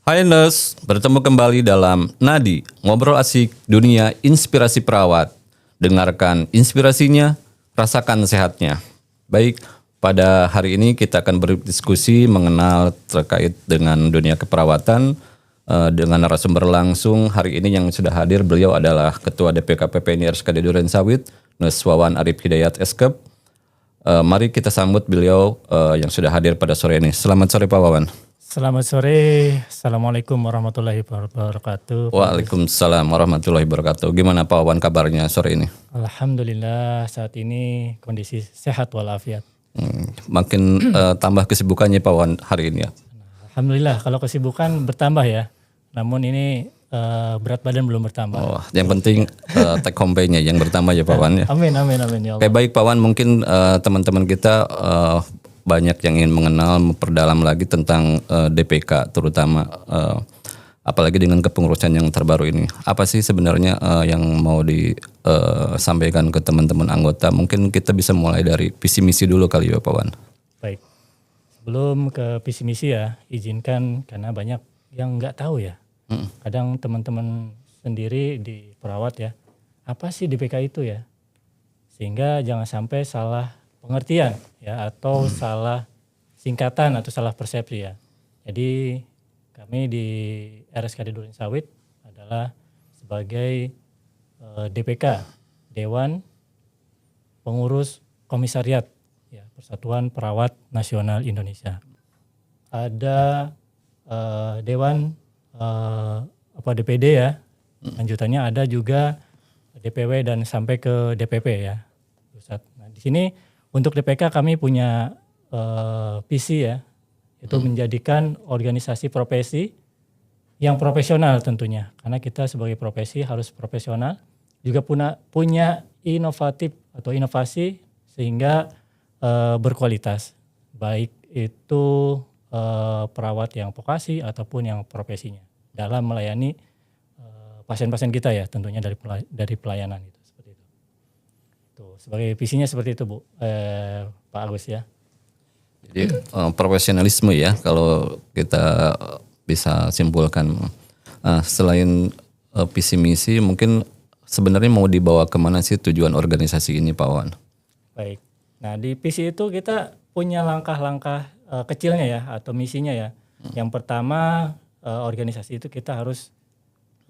Hai Nurse, bertemu kembali dalam Nadi, Ngobrol Asik Dunia Inspirasi Perawat. Dengarkan inspirasinya, rasakan sehatnya. Baik, pada hari ini kita akan berdiskusi mengenal terkait dengan dunia keperawatan dengan narasumber langsung. Hari ini yang sudah hadir beliau adalah Ketua DPK PPNI RSKD Durensawit, Nurse Wawan Arif Hidayat Eskep. Mari kita sambut beliau yang sudah hadir pada sore ini. Selamat sore Pak Wawan. Selamat sore, Assalamualaikum warahmatullahi wabarakatuh. Waalaikumsalam warahmatullahi wabarakatuh. Gimana Pak Wawan kabarnya sore ini? Alhamdulillah saat ini kondisi sehat walafiat. Makin tambah kesibukannya Pak Wawan hari ini ya? Alhamdulillah kalau kesibukan bertambah ya, namun ini berat badan belum bertambah. Oh, yang penting take home pay-nya yang bertambah ya Pak Wawan ya? Amin ya Allah. Oke, baik Pak Wawan, mungkin teman-teman kita banyak yang ingin mengenal, memperdalam lagi tentang DPK terutama apalagi dengan kepengurusan yang terbaru ini. Apa sih sebenarnya yang mau disampaikan ke teman-teman anggota? Mungkin kita bisa mulai dari visi misi dulu kali ya Pak Wawan. Baik, sebelum ke visi misi ya, izinkan karena banyak yang nggak tahu ya. Kadang teman-teman sendiri di perawat ya, apa sih DPK itu ya? Sehingga jangan sampai salah pengertian ya atau salah singkatan atau salah persepsi ya. Jadi kami di RSKD Durensawit adalah sebagai DPK, Dewan Pengurus Komisariat ya, Persatuan Perawat Nasional Indonesia. Ada Dewan DPD ya. Lanjutannya ada juga DPW dan sampai ke DPP ya. Pusat. Nah, di sini untuk DPK kami punya visi ya, itu menjadikan organisasi profesi yang profesional tentunya. Karena kita sebagai profesi harus profesional, juga punya inovatif atau inovasi sehingga berkualitas. Baik itu perawat yang vokasi ataupun yang profesinya dalam melayani pasien-pasien kita ya, tentunya dari pelayanan itu. Tuh, sebagai visinya seperti itu Bu, Pak Agus ya. Jadi profesionalisme ya kalau kita bisa simpulkan. Selain visi misi, mungkin sebenarnya mau dibawa kemana sih tujuan organisasi ini Pak Wawan? Baik, nah di visi itu kita punya langkah-langkah kecilnya ya atau misinya ya. Yang pertama organisasi itu kita harus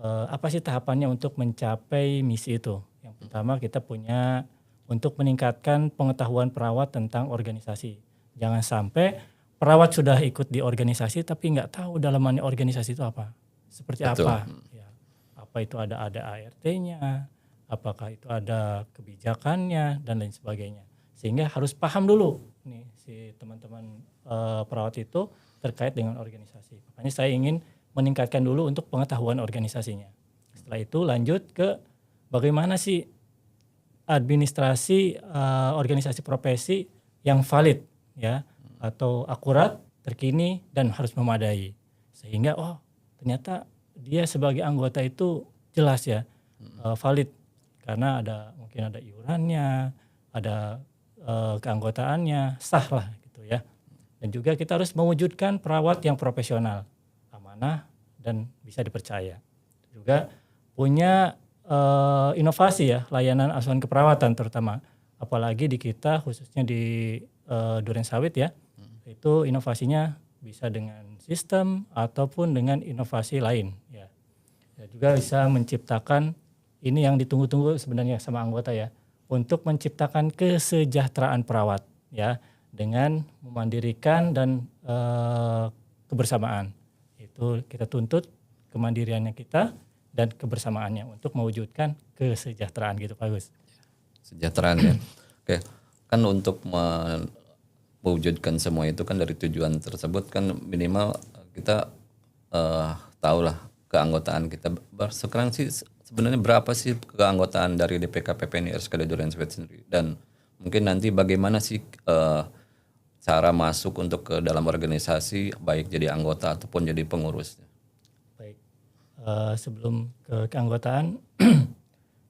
apa sih tahapannya untuk mencapai misi itu. Yang pertama kita punya untuk meningkatkan pengetahuan perawat tentang organisasi. Jangan sampai perawat sudah ikut di organisasi tapi nggak tahu dalamannya organisasi itu apa. Seperti Betul. apa. Ya. Apa itu ada ART-nya, apakah itu ada kebijakannya dan lain sebagainya. Sehingga harus paham dulu nih si teman-teman perawat itu terkait dengan organisasi. Makanya saya ingin meningkatkan dulu untuk pengetahuan organisasinya. Setelah itu lanjut ke bagaimana sih administrasi organisasi profesi yang valid ya atau akurat, terkini dan harus memadai. Sehingga ternyata dia sebagai anggota itu jelas ya valid karena mungkin ada iurannya, ada keanggotaannya, sah lah gitu ya. Dan juga kita harus mewujudkan perawat yang profesional, amanah dan bisa dipercaya. Juga punya inovasi ya, layanan asuhan keperawatan terutama, apalagi di kita khususnya di Durensawit ya, itu inovasinya bisa dengan sistem ataupun dengan inovasi lain ya. Dan juga bisa menciptakan ini yang ditunggu-tunggu sebenarnya sama anggota ya, untuk menciptakan kesejahteraan perawat ya dengan memandirikan dan kebersamaan. Itu kita tuntut kemandiriannya kita dan kebersamaannya untuk mewujudkan kesejahteraan gitu Pak Gus. Kesejahteraan ya. Oke, kan untuk mewujudkan semua itu kan dari tujuan tersebut kan minimal kita tahulah keanggotaan kita. Sekarang sih sebenarnya berapa sih keanggotaan dari DPK PPNI RSKD Durensawit sendiri, dan mungkin nanti bagaimana sih cara masuk untuk ke dalam organisasi baik jadi anggota ataupun jadi pengurusnya? Baik, sebelum ke keanggotaan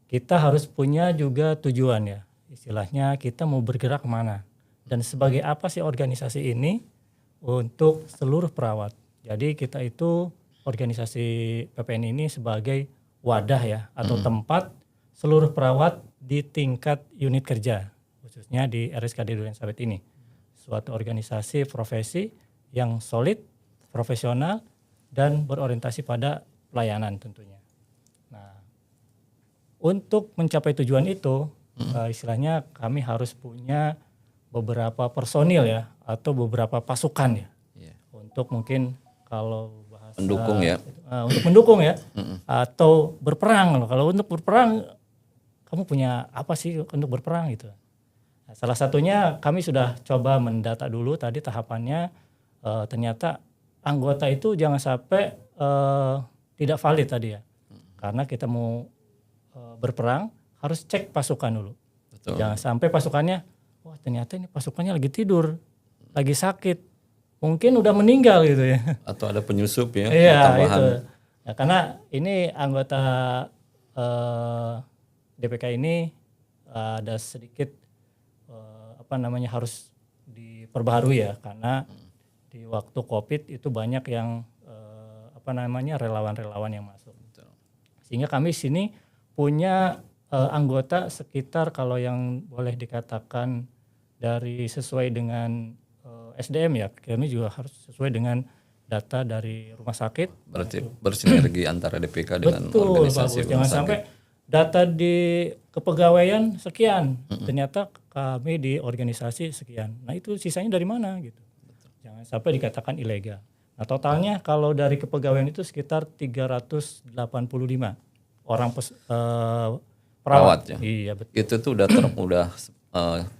kita harus punya juga tujuan ya, istilahnya kita mau bergerak kemana dan sebagai apa sih organisasi ini untuk seluruh perawat. Jadi kita itu organisasi PPN ini sebagai wadah ya atau tempat seluruh perawat di tingkat unit kerja, khususnya di RSKD Durensawit ini. Suatu organisasi profesi yang solid, profesional, dan berorientasi pada pelayanan tentunya. Nah, untuk mencapai tujuan itu, istilahnya kami harus punya beberapa personil ya, atau beberapa pasukan ya, untuk mungkin kalau bahasa Mendukung ya. untuk mendukung ya, atau berperang. Kalau untuk berperang, kamu punya apa sih untuk berperang gitu? Nah, salah satunya kami sudah coba mendata dulu tadi tahapannya, ternyata anggota itu jangan sampai tidak valid tadi ya, karena kita mau berperang harus cek pasukan dulu. Betul. Jangan sampai pasukannya, wah ternyata ini pasukannya lagi tidur, lagi sakit, mungkin udah meninggal gitu ya. Atau ada penyusup ya. Iya tambahan. itu. Ya, karena ini anggota DPK ini ada sedikit harus diperbaharui ya, karena di waktu COVID itu banyak yang relawan-relawan yang masuk. Sehingga kami sini punya anggota sekitar, kalau yang boleh dikatakan dari sesuai dengan SDM ya, kami juga harus sesuai dengan data dari rumah sakit. Berarti bersinergi antara DPK dengan Betul, organisasi bagus. Jangan rumah sakit. sampai data di kepegawaian sekian, ternyata kami di organisasi sekian. Nah itu sisanya dari mana gitu. Jangan sampai dikatakan ilegal. Nah totalnya kalau dari kepegawaian itu sekitar 385 orang Perawat ya. Iya betul. Itu tuh udah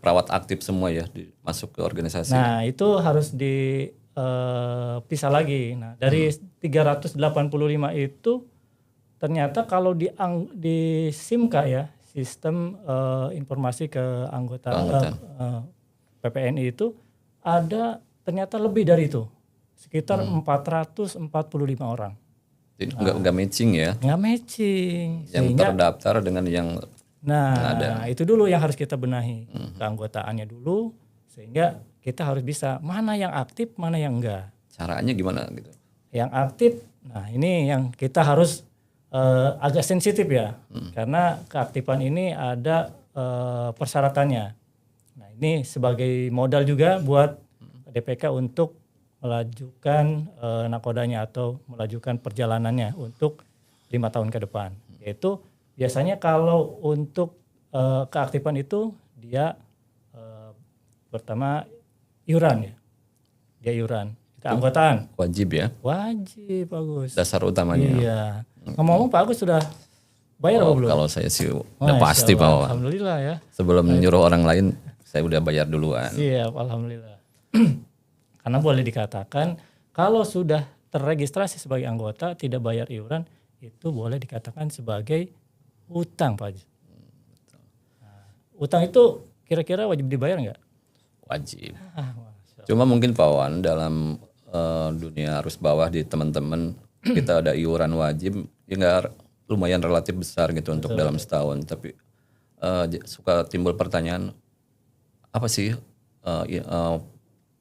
perawat aktif semua ya masuk ke organisasi. Nah itu harus dipisah lagi. Nah dari 385 itu ternyata kalau di SIMKA ya, sistem informasi ke anggota PPNI itu ada ternyata lebih dari itu, sekitar 445 orang. Jadi nggak matching ya. Nggak matching. Yang terdaftar dengan yang Nah itu dulu yang harus kita benahi, keanggotaannya dulu, sehingga kita harus bisa mana yang aktif, mana yang enggak. caranya gimana gitu. Yang aktif, nah ini yang kita harus agak sensitif ya, karena keaktifan ini ada persyaratannya. Nah ini sebagai modal juga buat DPK untuk melajukan nakodanya atau melajukan perjalanannya untuk 5 tahun ke depan. Yaitu biasanya kalau untuk keaktifan itu dia pertama iuran ya, dia iuran. Keanggotaan Wajib ya. wajib, Bagus. Dasar utamanya. Iya. Ngomong-ngomong Pak Agus sudah bayar apa belum? Kalau saya sih udah Masya pasti Pak Allah, Wawan. Alhamdulillah ya. Sebelum nyuruh orang lain saya udah bayar duluan. Siap, alhamdulillah. Karena boleh dikatakan kalau sudah terregistrasi sebagai anggota tidak bayar iuran itu boleh dikatakan sebagai utang, Pak Haji. Nah, utang itu kira-kira wajib dibayar nggak? Wajib. Masya Allah. Cuma mungkin Pak Wawan dalam dunia arus bawah di teman-teman kita ada iuran wajib ya nggak lumayan relatif besar gitu untuk dalam setahun, tapi suka timbul pertanyaan apa sih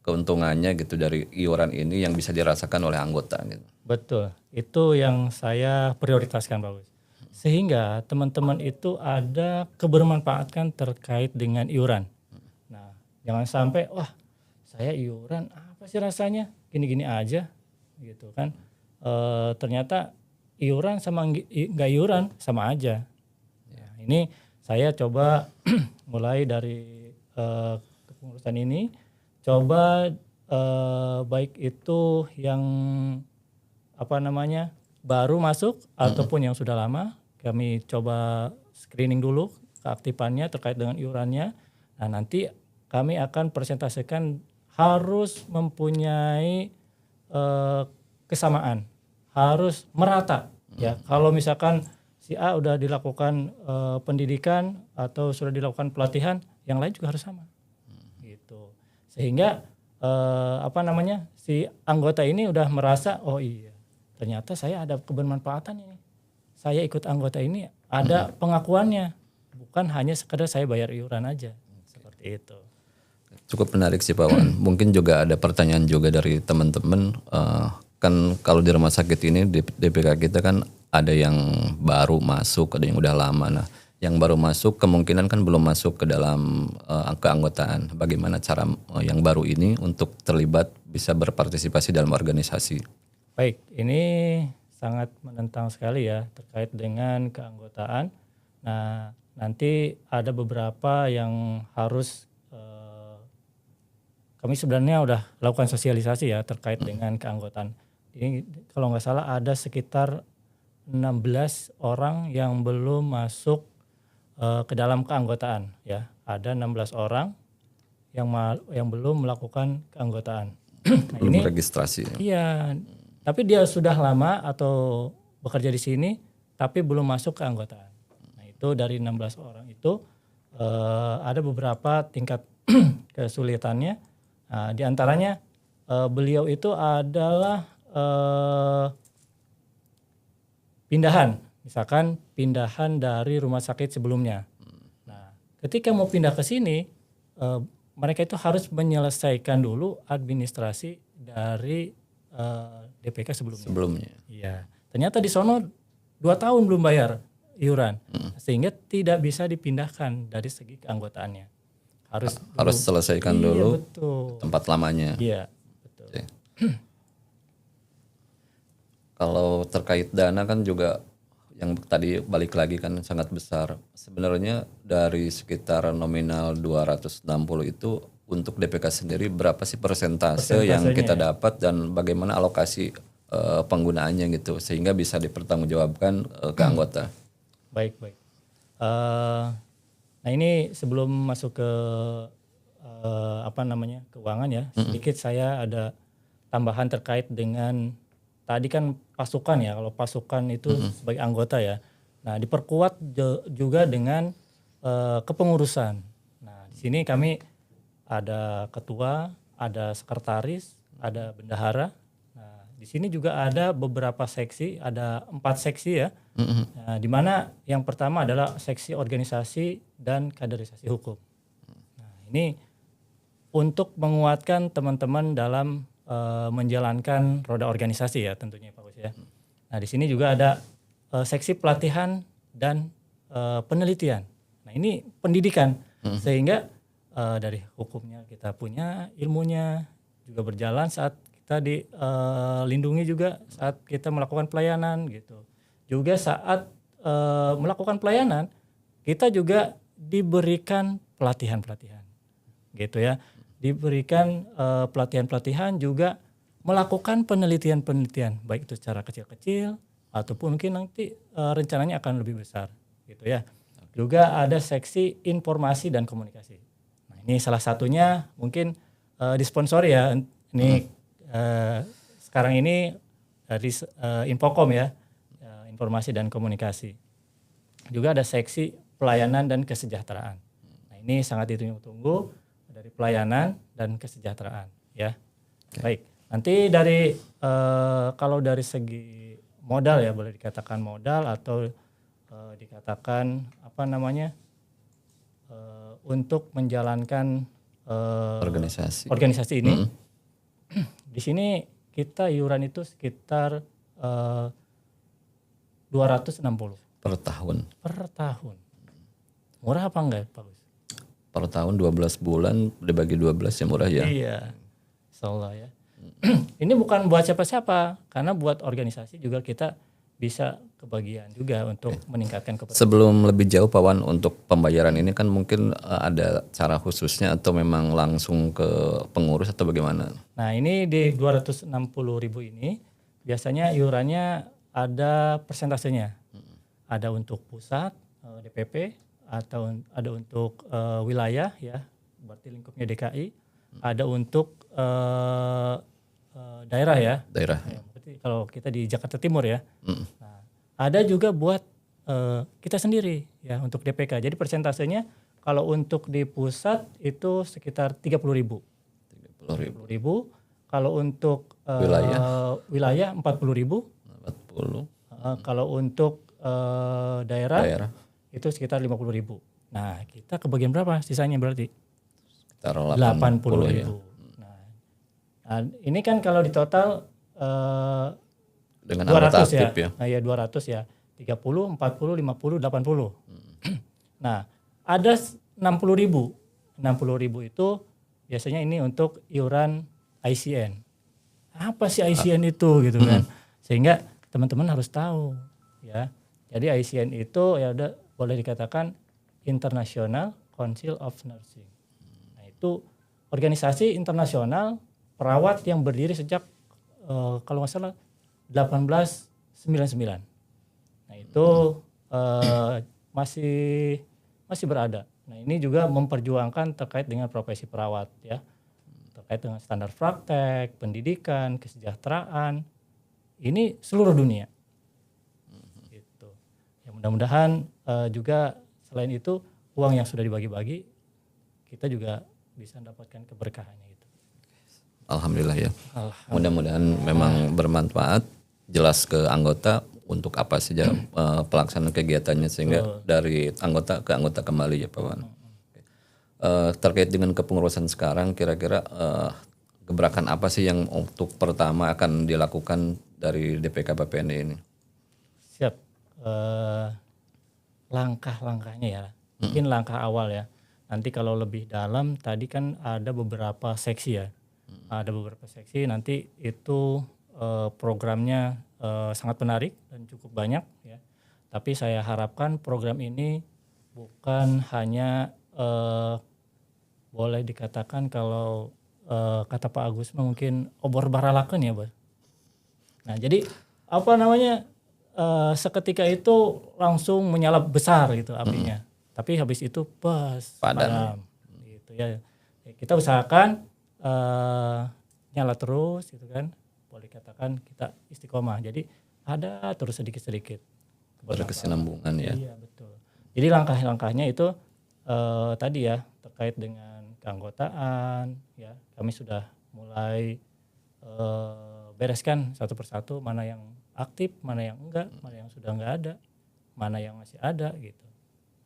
keuntungannya gitu dari iuran ini yang bisa dirasakan oleh anggota gitu. Betul, itu yang saya prioritaskan Pak Gus. Sehingga teman-teman itu ada kebermanfaatan terkait dengan iuran. Nah, jangan sampai wah saya iuran apa sih rasanya gini-gini aja gitu kan. Ternyata iuran sama nggak iuran sama aja. Ya, ini saya coba mulai dari kepengurusan ini coba baik itu yang baru masuk ataupun yang sudah lama kami coba screening dulu keaktifannya terkait dengan iurannya. Nah nanti kami akan presentasikan harus mempunyai kesamaan, harus merata ya. Kalau misalkan si A udah dilakukan pendidikan atau sudah dilakukan pelatihan, yang lain juga harus sama gitu. Sehingga si anggota ini udah merasa oh iya ternyata saya ada kebermanfaatan ini, saya ikut anggota ini ada pengakuannya, bukan hanya sekedar saya bayar iuran aja. Seperti itu. Cukup menarik sih Pak Wan. Mungkin juga ada pertanyaan juga dari teman-teman, kan kalau di rumah sakit ini DPK kita kan ada yang baru masuk, ada yang udah lama. Nah, yang baru masuk kemungkinan kan belum masuk ke dalam keanggotaan. Bagaimana cara yang baru ini untuk terlibat bisa berpartisipasi dalam organisasi? Baik, ini sangat menentang sekali ya terkait dengan keanggotaan. Nah, nanti ada beberapa yang harus kami sebenarnya udah lakukan sosialisasi ya terkait dengan keanggotaan. Ini kalau nggak salah ada sekitar 16 orang yang belum masuk ke dalam keanggotaan ya. Ada 16 orang yang belum melakukan keanggotaan. Nah, Belum ini registrasi. iya, tapi dia sudah lama atau bekerja di sini tapi belum masuk keanggotaan. Nah, itu dari 16 orang itu ada beberapa tingkat kesulitannya. Nah, di antaranya beliau itu adalah pindahan, misalkan pindahan dari rumah sakit sebelumnya. Nah, ketika mau pindah ke sini, mereka itu harus menyelesaikan dulu administrasi dari DPK sebelumnya. Iya, ternyata di sono 2 tahun belum bayar iuran, sehingga tidak bisa dipindahkan dari segi keanggotaannya. Harus Selesaikan dulu betul. tempat lamanya. Iya, betul. Oke. Kalau terkait dana kan juga yang tadi balik lagi kan sangat besar. Sebenarnya dari sekitar nominal 260 itu untuk DPK sendiri berapa sih persentase yang kita dapat dan bagaimana alokasi penggunaannya gitu sehingga bisa dipertanggungjawabkan ke anggota. Baik. Nah, ini sebelum masuk ke keuangan ya, sedikit saya ada tambahan terkait dengan tadi kan pasukan ya. Kalau pasukan itu sebagai anggota ya. Nah, diperkuat juga dengan kepengurusan. Nah, di sini kami ada ketua, ada sekretaris, ada bendahara. Nah, di sini juga ada beberapa seksi, ada 4 seksi ya. Nah, di mana yang pertama adalah seksi organisasi dan kaderisasi hukum. Nah, ini untuk menguatkan teman-teman dalam menjalankan roda organisasi ya tentunya Pak Gus ya. Nah, di sini juga ada seksi pelatihan dan penelitian. Nah, ini pendidikan sehingga dari hukumnya kita punya ilmunya juga berjalan saat kita dilindungi juga saat kita melakukan pelayanan gitu. Juga saat melakukan pelayanan kita juga diberikan pelatihan-pelatihan gitu ya, diberikan pelatihan-pelatihan juga melakukan penelitian-penelitian baik itu secara kecil-kecil ataupun mungkin nanti rencananya akan lebih besar gitu ya. Juga ada seksi informasi dan komunikasi. Nah, ini salah satunya mungkin disponsori ya. Ini sekarang ini dari Infocom ya, informasi dan komunikasi. Juga ada seksi pelayanan dan kesejahteraan. Nah, ini sangat ditunggu-tunggu dari pelayanan dan kesejahteraan ya. Baik, nanti dari kalau dari segi modal ya, boleh dikatakan modal atau dikatakan untuk menjalankan organisasi ini. Di sini kita iuran itu sekitar 260 per tahun. Murah apa enggak Pak Gus? Per tahun 12 bulan dibagi 12 ya murah ya. Iya. Insyaallah ya. Ini bukan buat siapa-siapa karena buat organisasi juga kita bisa kebagian juga untuk meningkatkan kepercayaan. Sebelum lebih jauh Pak Wan, untuk pembayaran ini kan mungkin ada cara khususnya atau memang langsung ke pengurus atau bagaimana? Nah, ini di 260.000 ini biasanya iurannya ada persentasenya. Ada untuk pusat DPP atau ada untuk wilayah ya, berarti lingkupnya DKI, ada untuk daerah ya. Daerah. Ya, berarti kalau kita di Jakarta Timur ya. Nah, ada juga buat kita sendiri ya untuk DPK. Jadi persentasenya kalau untuk di pusat itu sekitar 30.000. 30.000. Kalau untuk wilayah 40.000. 40. Kalau untuk daerah itu sekitar 50.000. Nah, kita kebagian berapa? Sisanya berarti? Sekitar 80.000. ya. Nah, ini kan kalau di total Dengan 200 anggota ya. aktif ya. Nah, ya 200 ya. 30, 40, 50, 80. Nah, ada 60.000. 60.000 itu biasanya ini untuk iuran ICN. Apa sih ICN itu gitu kan? Sehingga teman-teman harus tahu ya. Jadi ICN itu ya udah boleh dikatakan International Council of Nursing. Nah, itu organisasi internasional perawat yang berdiri sejak kalau nggak salah 1899. Nah, itu masih berada. Nah, ini juga memperjuangkan terkait dengan profesi perawat ya. Terkait dengan standar praktek, pendidikan, kesejahteraan. Ini seluruh dunia. Gitu. Ya, mudah-mudahan juga selain itu uang yang sudah dibagi-bagi kita juga bisa mendapatkan keberkahannya gitu. Alhamdulillah ya. Mudah-mudahan memang bermanfaat, jelas ke anggota untuk apa saja pelaksanaan kegiatannya sehingga dari anggota ke anggota kembali ya Pak Wan. Terkait dengan kepengurusan sekarang, kira-kira gebrakan apa sih yang untuk pertama akan dilakukan dari DPK BPND ini? Siap. Langkah-langkahnya ya, mungkin langkah awal ya. Nanti kalau lebih dalam tadi kan ada beberapa seksi ya. Ada beberapa seksi nanti itu programnya sangat menarik dan cukup banyak ya. Tapi saya harapkan program ini bukan hanya boleh dikatakan kalau kata Pak Agus mungkin obor baralakeun ya, Bos. Nah, jadi apa namanya seketika itu langsung menyala besar gitu apinya. Tapi habis itu padam gitu ya. Kita usahakan nyala terus gitu kan. Boleh katakan kita istiqomah. Jadi ada terus sedikit-sedikit Berkesinambungan ya. Iya, betul. Jadi langkah-langkahnya itu tadi ya terkait dengan keanggotaan ya. Kami sudah mulai bereskan satu persatu mana yang aktif, mana yang enggak, mana yang sudah enggak ada, mana yang masih ada gitu.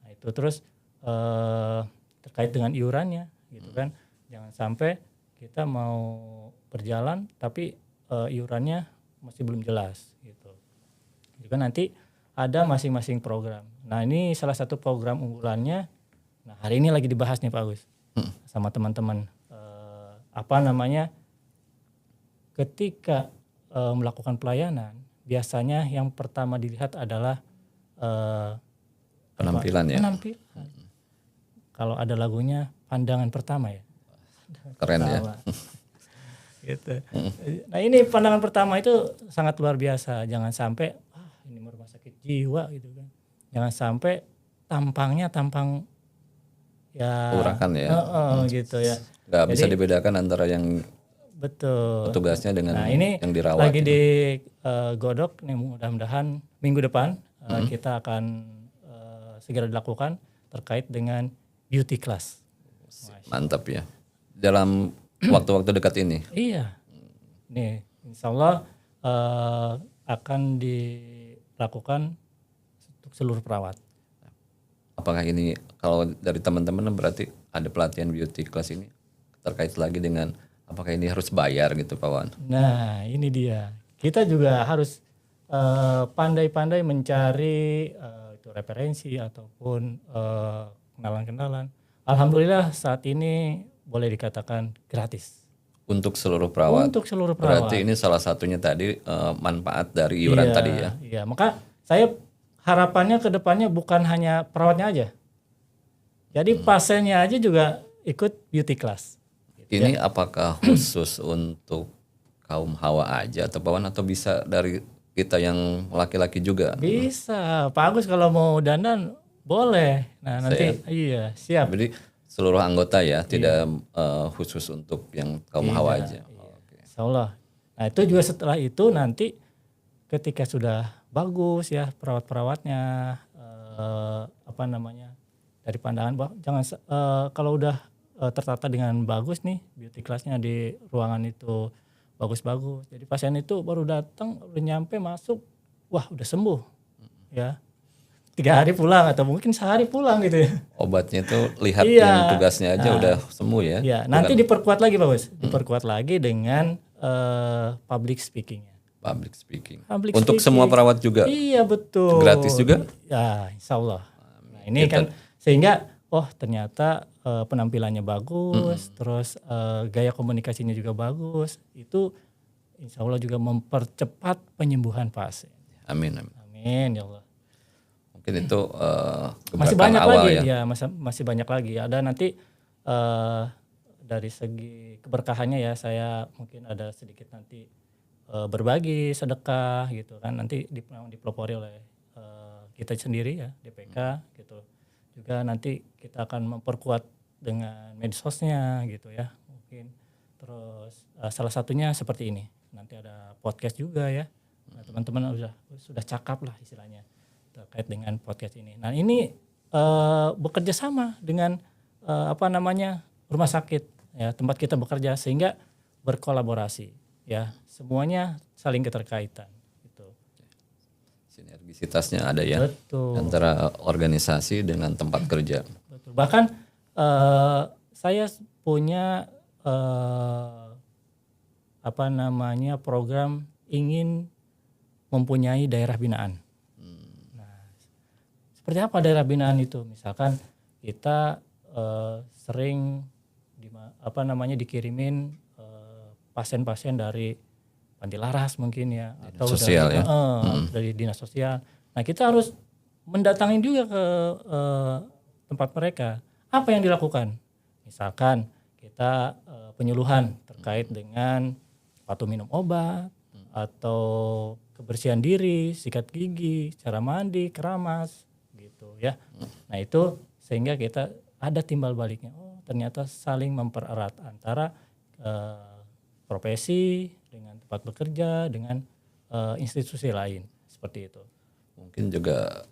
Nah, itu terus terkait dengan iurannya gitu kan. Jangan sampai kita mau berjalan tapi iurannya masih belum jelas gitu. Juga nanti ada masing-masing program. Nah, ini salah satu program unggulannya. Nah, hari ini lagi dibahas nih Pak Agus sama teman-teman. Apa namanya? Ketika melakukan pelayanan, biasanya yang pertama dilihat adalah Penampilan ya. Penampilan. Kalau ada lagunya pandangan pertama ya. Keren ya. Gitu. Nah, ini pandangan pertama itu sangat luar biasa. Jangan sampai ini rumah sakit jiwa gitu kan. Jangan sampai tampangnya tampang ya Urakan ya. gitu ya. Gak bisa dibedakan antara yang betul petugasnya dengan ini yang dirawat. lagi di godok nih, mudah-mudahan minggu depan kita akan segera dilakukan terkait dengan beauty class. Mantap ya. Dalam waktu-waktu dekat ini. Iya. Nih, insya Allah akan dilakukan untuk seluruh perawat. Apakah ini kalau dari teman-teman berarti ada pelatihan beauty class ini terkait lagi dengan apakah ini harus bayar gitu Pak Wan? Nah, ini dia. Kita juga harus pandai-pandai mencari itu referensi ataupun kenalan-kenalan. Alhamdulillah saat ini boleh dikatakan gratis. Untuk seluruh perawat. Untuk seluruh perawat. Berarti ini salah satunya tadi manfaat dari iuran tadi ya. Iya, maka saya harapannya ke depannya bukan hanya perawatnya aja. Jadi pasiennya aja juga ikut beauty class. Ini apakah khusus untuk kaum hawa aja atau Pak Wan atau bisa dari kita yang laki-laki juga? Bisa. Pak Agus kalau mau dandan boleh. Nah, nanti iya, siap. Jadi seluruh anggota ya, tidak khusus untuk yang kaum hawa aja. Insya Allah. Nah, itu juga setelah itu nanti ketika sudah bagus ya perawat-perawatnya apa namanya dari pandangan jangan kalau udah tertata dengan bagus nih beauty classnya di ruangan itu bagus-bagus. Jadi pasien itu baru datang, udah nyampe masuk, wah udah sembuh ya. 3 hari pulang atau mungkin sehari pulang gitu ya. Obatnya itu lihat yang tugasnya aja udah sembuh ya. Iya, nanti diperkuat lagi Pak Bos. Diperkuat lagi dengan public speakingnya. Public speaking. Public Untuk speaking. semua perawat juga Iya betul. gratis juga? Ya, insya Allah. Nah, ini kan sehingga ternyata penampilannya bagus, terus gaya komunikasinya juga bagus. Itu insya Allah juga mempercepat penyembuhan pasien. Amin. Amin ya Allah. Mungkin itu Masih gebrakan banyak awal lagi ya. masih banyak lagi. Ada nanti dari segi keberkahannya ya, saya mungkin ada sedikit nanti berbagi sedekah gitu kan, nanti dipelopori oleh kita sendiri ya, DPK gitu. Juga nanti kita akan memperkuat dengan medsosnya gitu ya mungkin. Terus salah satunya seperti ini, nanti ada podcast juga ya. Nah, teman-teman sudah cakap lah istilahnya terkait dengan podcast ini. Nah ini bekerja sama dengan rumah sakit ya, tempat kita bekerja, sehingga berkolaborasi ya, semuanya saling keterkaitan gitu. Sinergisitasnya ada ya. Betul. Antara organisasi dengan tempat kerja. Betul. Bahkan saya punya program ingin mempunyai daerah binaan. Nah, seperti apa daerah binaan itu? Misalkan kita sering dikirimin pasien-pasien dari panti laras mungkin ya, atau sosial dari, ya. Dari dinas sosial. Nah kita harus mendatangin juga ke tempat mereka. Apa yang dilakukan? Misalkan kita penyuluhan terkait dengan patuh minum obat, atau kebersihan diri, sikat gigi, cara mandi, keramas, gitu ya. Nah itu sehingga kita ada timbal baliknya. Oh ternyata saling mempererat antara profesi dengan tempat bekerja dengan institusi lain, seperti itu. Mungkin juga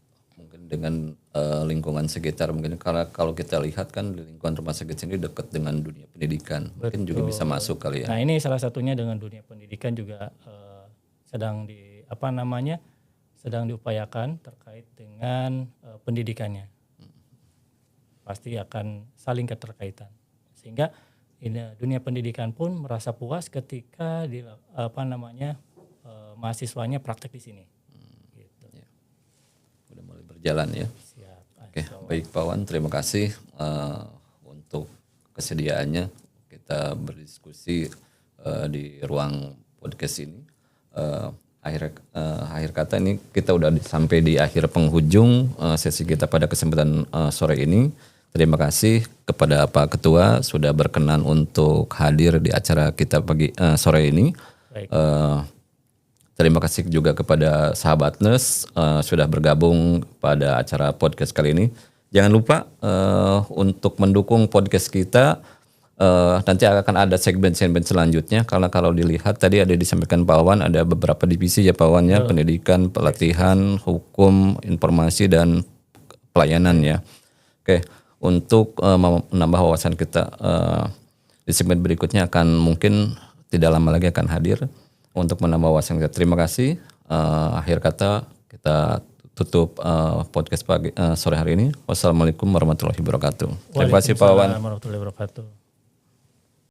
dengan lingkungan sekitar, mungkin karena kalau kita lihat kan di lingkungan rumah sakit sini dekat dengan dunia pendidikan. Mungkin juga bisa masuk kali ya. Nah ini salah satunya dengan dunia pendidikan juga sedang diupayakan terkait dengan pendidikannya. Pasti akan saling keterkaitan, sehingga dunia pendidikan pun merasa puas ketika mahasiswanya praktek di sini. Gitu. Ya. Udah mulai berjalan ya. Siap. Oke, baik Pak Wan, terima kasih untuk kesediaannya kita berdiskusi di ruang podcast ini. Akhir kata ini kita udah sampai di akhir penghujung sesi kita pada kesempatan sore ini. Terima kasih kepada Pak Ketua sudah berkenan untuk hadir di acara kita sore ini. Baik. Terima kasih juga kepada sahabat nurse sudah bergabung pada acara podcast kali ini. Jangan lupa untuk mendukung podcast kita. Nanti akan ada segmen-segmen selanjutnya, karena kalau dilihat tadi ada disampaikan Pak Wan, ada beberapa divisi ya Pak Wan ya, pendidikan, pelatihan, hukum, informasi, dan pelayanan ya. Oke, untuk menambah wawasan kita di segmen berikutnya akan mungkin tidak lama lagi akan hadir untuk menambah wawasan kita. Terima kasih. Akhir kata kita tutup podcast sore hari ini. Wassalamualaikum warahmatullahi wabarakatuh. Terima kasih Pak Wan. Waalaikumsalam warahmatullahi wabarakatuh.